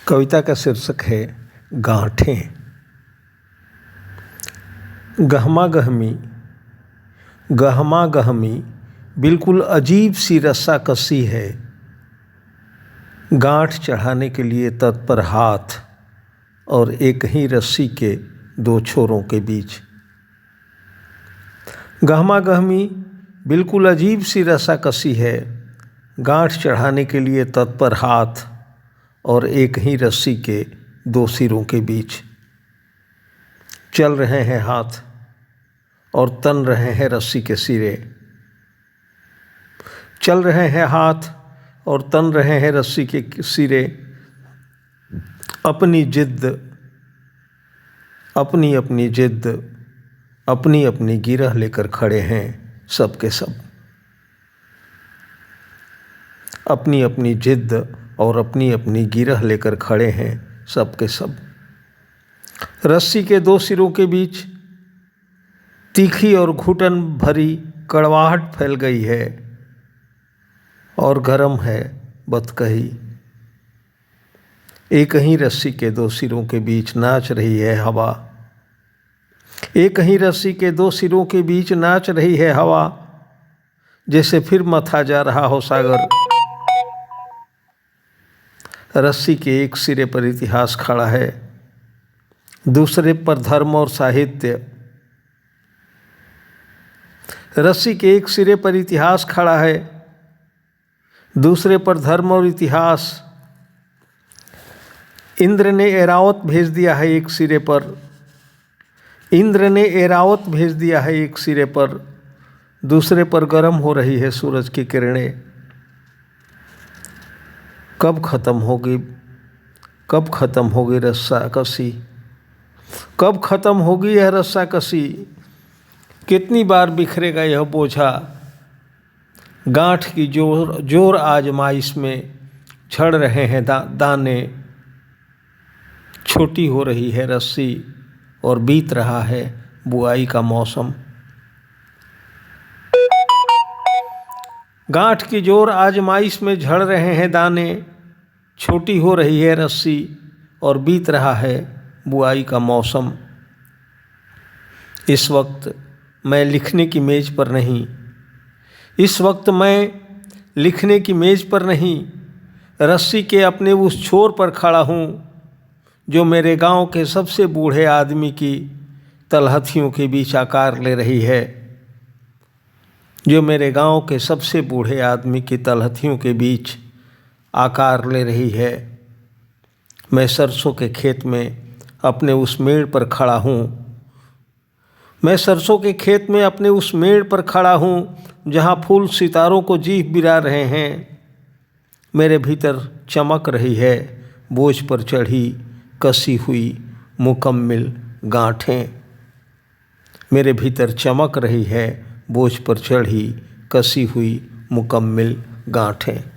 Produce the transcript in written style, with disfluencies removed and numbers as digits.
कविता का शीर्षक है गांठें। गहमा गहमी बिल्कुल अजीब सी रस्सा कसी है, गांठ चढ़ाने के लिए तत्पर हाथ और एक ही रस्सी के दो छोरों के बीच। गहमा गहमी बिल्कुल अजीब सी रस्सा कसी है, गांठ चढ़ाने के लिए तत्पर हाथ और एक ही रस्सी के दो सिरों के बीच। चल रहे हैं हाथ और तन रहे हैं रस्सी के सिरे। चल रहे हैं हाथ और तन रहे हैं रस्सी के सिरे। अपनी जिद, अपनी अपनी जिद, अपनी अपनी गिरह लेकर खड़े हैं सब के सब। अपनी अपनी जिद और अपनी अपनी गिरह लेकर खड़े हैं सब के सब। रस्सी के दो सिरों के बीच तीखी और घुटन भरी कड़वाहट फैल गई है और गरम है बतकही। एक ही रस्सी के दो सिरों के बीच नाच रही है हवा। एक ही रस्सी के दो सिरों के बीच नाच रही है हवा, जैसे फिर मथा जा रहा हो सागर। रस्सी के एक सिरे पर इतिहास खड़ा है, दूसरे पर धर्म और साहित्य। रस्सी के एक सिरे पर इतिहास खड़ा है, दूसरे पर धर्म और इतिहास। इंद्र ने एरावत भेज दिया है एक सिरे पर, इंद्र ने एरावत भेज दिया है एक सिरे पर, दूसरे पर गर्म हो रही है सूरज की किरणें। कब खत्म होगी रस्सा कसी, कब खत्म होगी यह रस्सा कसी। कितनी बार बिखरेगा यह बोझा, गांठ की जोर आजमाइश में झड़ रहे हैं दाने। छोटी हो रही है रस्सी और बीत रहा है बुआई का मौसम। गांठ की जोर आजमाइश में झड़ रहे हैं दाने। छोटी हो रही है रस्सी और बीत रहा है बुआई का मौसम। इस वक्त मैं लिखने की मेज पर नहीं, इस वक्त मैं लिखने की मेज पर नहीं, रस्सी के अपने उस छोर पर खड़ा हूँ जो मेरे गांव के सबसे बूढ़े आदमी की तलहथियों के बीच आकार ले रही है, जो मेरे गांव के सबसे बूढ़े आदमी की तलहथियों के बीच आकार ले रही है। मैं सरसों के खेत में अपने उस मेड़ पर खड़ा हूँ, मैं सरसों के खेत में अपने उस मेड़ पर खड़ा हूँ जहाँ फूल सितारों को जीभ बिरा रहे हैं। मेरे भीतर चमक रही है बोझ पर चढ़ी कसी हुई मुकम्मिल गांठें। मेरे भीतर चमक रही है बोझ पर चढ़ी कसी हुई मुकम्मिल गांठें।